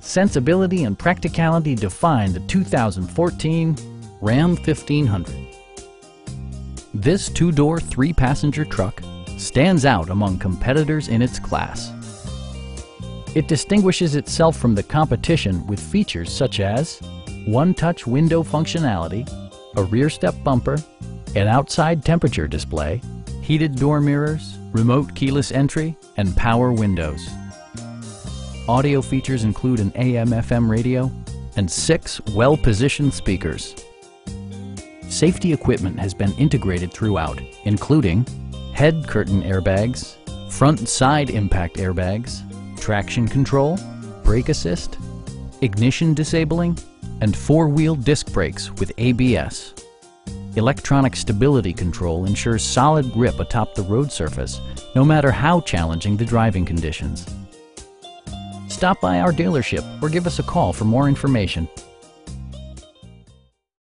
sensibility and practicality define the 2014 Ram 1500. This two-door, three-passenger truck stands out among competitors in its class. It distinguishes itself from the competition with features such as one-touch window functionality, a rear step bumper, an outside temperature display, heated door mirrors, remote keyless entry, and power windows. Audio features include an AM/FM radio and 6 well-positioned speakers. Safety equipment has been integrated throughout, including head curtain airbags, front and side impact airbags, traction control, brake assist, ignition disabling, and 4-wheel disc brakes with ABS. Electronic stability control ensures solid grip atop the road surface, no matter how challenging the driving conditions. Stop by our dealership or give us a call for more information.